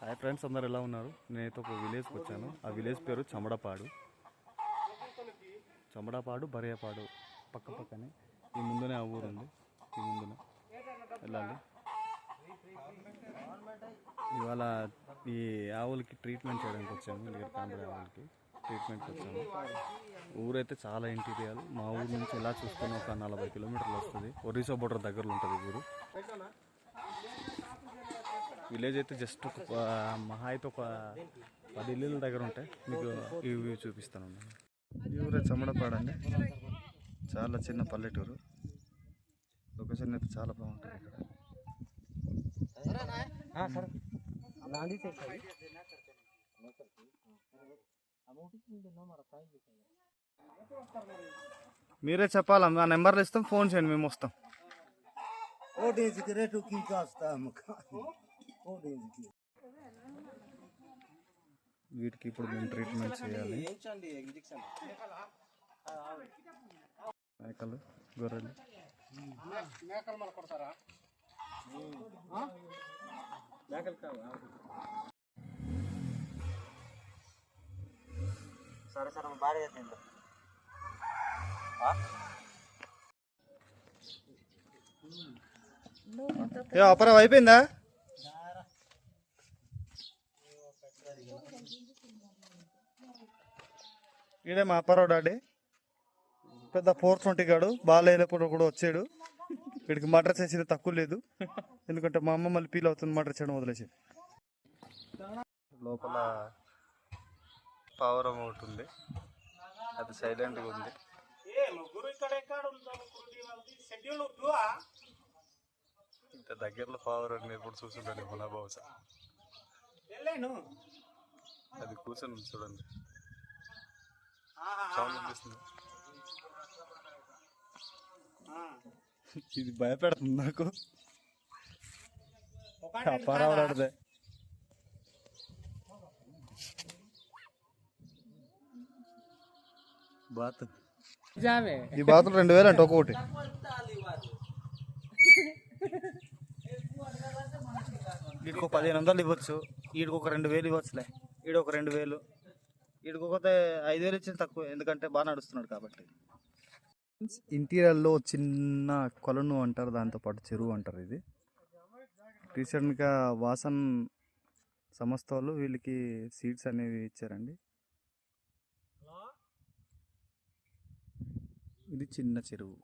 Hi friends, అందరు ఎలా ఉన్నారు? నేనైతే ఒక విలేజ్కి వచ్చాను. ఆ విలేజ్ పేరు చమడపాడు. బరియపాడు పక్క పక్కనే. ఈ ముందునే ఆ ఊరు ఉంది. ఈ ముందున వెళ్ళాలి. ఇవాళ ఈ ఆవులకి ట్రీట్మెంట్ చేయడానికి వచ్చాము. ఇక్కడ కాంబరి ఆవులకి ట్రీట్మెంట్కి వచ్చాము. ఊరైతే చాలా ఇంటీరియర్. మా ఊరు నుంచి ఎలా చూసుకుని ఒక 40 కిలోమీటర్లు వస్తుంది. ఒరిస్సా బోర్డర్ దగ్గరలో ఉంటుంది ఊరు. విలేజ్ అయితే జస్ట్ మహా అయితే ఒక 10 ఇళ్ళ దగ్గర ఉంటాయి. మీకు ఇవి చూపిస్తాను. ఈ ఊరే చమడపాడు అండి. చాలా చిన్న పల్లెటూరు. లొకేషన్ అయితే చాలా బాగుంటుంది ఇక్కడ. మీరే చెప్పాలా? మా నెంబర్లు ఇస్తాం, ఫోన్ చేయండి, మేము వస్తాం. వీటికి ఇప్పుడు మేము ట్రీట్మెంట్ చేయాలి. మేకలు, గొర్రెలు. సరే సరే బాగా అపరం అయిపోయిందా? ఇదే మా అప్పారావు డాడీ. పెద్ద 420 గాడు. బాగాలేనప్పుడు కూడా వచ్చాడు. వీడికి మటర్ చేసేది తక్కువ లేదు. ఎందుకంటే మా అమ్మ మళ్ళీ ఫీల్ అవుతుంది మటర్ చేయడం వదిలేసి. లోపల పావురం ఒకటి ఉంది. అది సైలెంట్గా ఉంది. ఇంత దగ్గరలో పావురం ఎప్పుడు చూసుంటాను మన బహుశా. అది కూర్చొని చూడండి, సౌండ్ వినిపిస్తుంది. ఇది భయపెడుతుంది నాకు. అప్పారావులాడదే. ఈ బాతులు 2000 అంటే ఒక్కొక్కటి. వీడికి 1500 ఇవ్వచ్చు, వీడికి ఒక 2000 ఇవ్వచ్చులే. వీడు ఒక 2000, వీడికి ఒక 5000 ఇచ్చింది తక్కువ, ఎందుకంటే బాగా నడుస్తున్నాడు కాబట్టి. ఇంటీరియర్లో చిన్న కొలను అంటారు, దాంతోపాటు చెరువు అంటారు. ఇది రీసెంట్గా వాసన్ సంస్థ వాళ్ళు వీళ్ళకి సీడ్స్ అనేవి ఇచ్చారండి. ఇది చిన్న చెరువు.